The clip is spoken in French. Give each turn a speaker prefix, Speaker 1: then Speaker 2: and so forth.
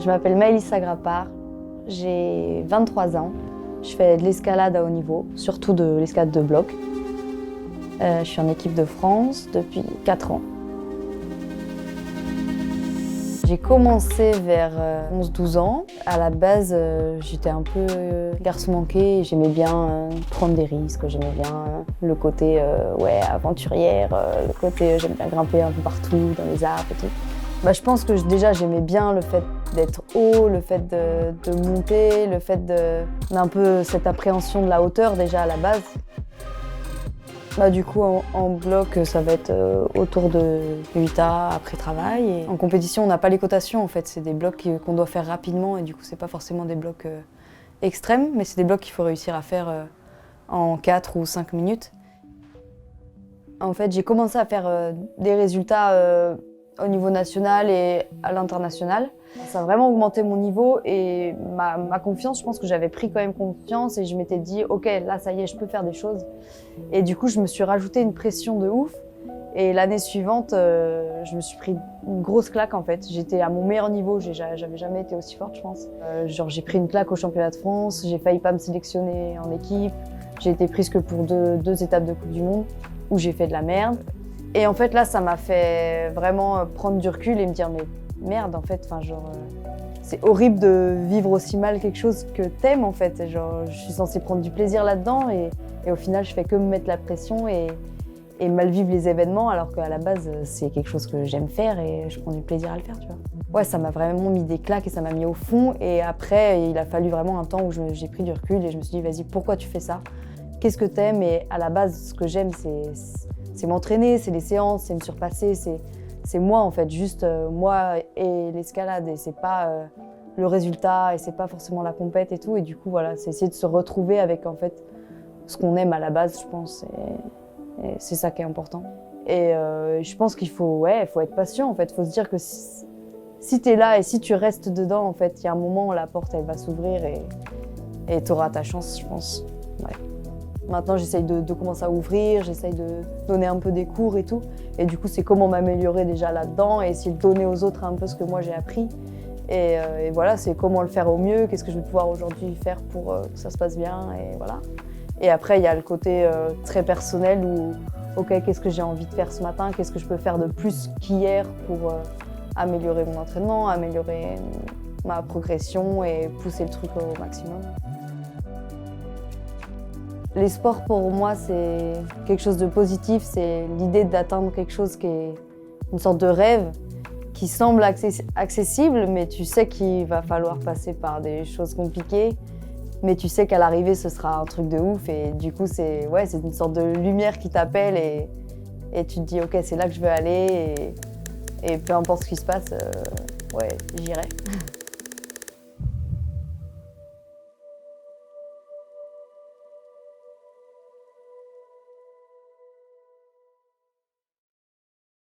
Speaker 1: Je m'appelle Maëlys Agrapar, j'ai 23 ans. Je fais de l'escalade à haut niveau, surtout de l'escalade de bloc. Je suis en équipe de France depuis 4 ans. J'ai commencé vers 11-12 ans. À la base, j'étais un peu garçon manqué. J'aimais bien prendre des risques, j'aimais bien le côté aventurière, le côté j'aime bien grimper un peu partout, dans les arbres et tout. Je pense que déjà j'aimais bien le fait d'être haut, le fait de monter, le fait d'un peu cette appréhension de la hauteur déjà à la base. Du coup, en bloc, ça va être autour de 8A après travail. Et en compétition, on n'a pas les cotations en fait. C'est des blocs qu'on doit faire rapidement et du coup, c'est pas forcément des blocs extrêmes, mais c'est des blocs qu'il faut réussir à faire en 4 ou 5 minutes. En fait, j'ai commencé à faire des résultats au niveau national et à l'international. Ça a vraiment augmenté mon niveau et ma confiance. Je pense que j'avais pris quand même confiance et je m'étais dit ok, là ça y est, je peux faire des choses. Et du coup, je me suis rajouté une pression de ouf. Et l'année suivante, je me suis pris une grosse claque en fait. J'étais à mon meilleur niveau, j'avais jamais été aussi forte je pense. J'ai pris une claque au championnat de France, j'ai failli pas me sélectionner en équipe. J'ai été prise que pour deux étapes de Coupe du Monde où j'ai fait de la merde. Et en fait là, ça m'a fait vraiment prendre du recul et me dire mais merde en fait, c'est horrible de vivre aussi mal quelque chose que t'aimes en fait. Je suis censée prendre du plaisir là-dedans et au final je fais que me mettre la pression et mal vivre les événements alors qu'à la base c'est quelque chose que j'aime faire et je prends du plaisir à le faire, tu vois. Ouais, ça m'a vraiment mis des claques et ça m'a mis au fond et après il a fallu vraiment un temps où j'ai pris du recul et je me suis dit vas-y, pourquoi tu fais ça? Qu'est-ce que t'aimes? Et à la base ce que j'aime c'est m'entraîner, c'est les séances, c'est me surpasser, c'est moi en fait, juste moi et l'escalade et c'est pas le résultat et c'est pas forcément la compète et tout et du coup voilà, c'est essayer de se retrouver avec en fait ce qu'on aime à la base je pense et c'est ça qui est important. Et je pense qu'il faut être patient en fait, faut se dire que si t'es là et si tu restes dedans en fait, il y a un moment où la porte elle va s'ouvrir et t'auras ta chance je pense. Ouais. Maintenant, j'essaye de commencer à ouvrir, j'essaye de donner un peu des cours et tout. Et du coup, c'est comment m'améliorer déjà là-dedans et essayer de donner aux autres un peu ce que moi j'ai appris. Et voilà, c'est comment le faire au mieux, qu'est-ce que je vais pouvoir aujourd'hui faire pour que ça se passe bien, et voilà. Et après, il y a le côté très personnel où, ok, qu'est-ce que j'ai envie de faire ce matin, qu'est-ce que je peux faire de plus qu'hier pour améliorer mon entraînement, améliorer ma progression et pousser le truc au maximum. Les sports, pour moi, c'est quelque chose de positif. C'est l'idée d'atteindre quelque chose qui est une sorte de rêve, qui semble accessible, mais tu sais qu'il va falloir passer par des choses compliquées. Mais tu sais qu'à l'arrivée, ce sera un truc de ouf. Et du coup, c'est une sorte de lumière qui t'appelle et tu te dis, ok, c'est là que je veux aller. Et peu importe ce qui se passe, j'irai.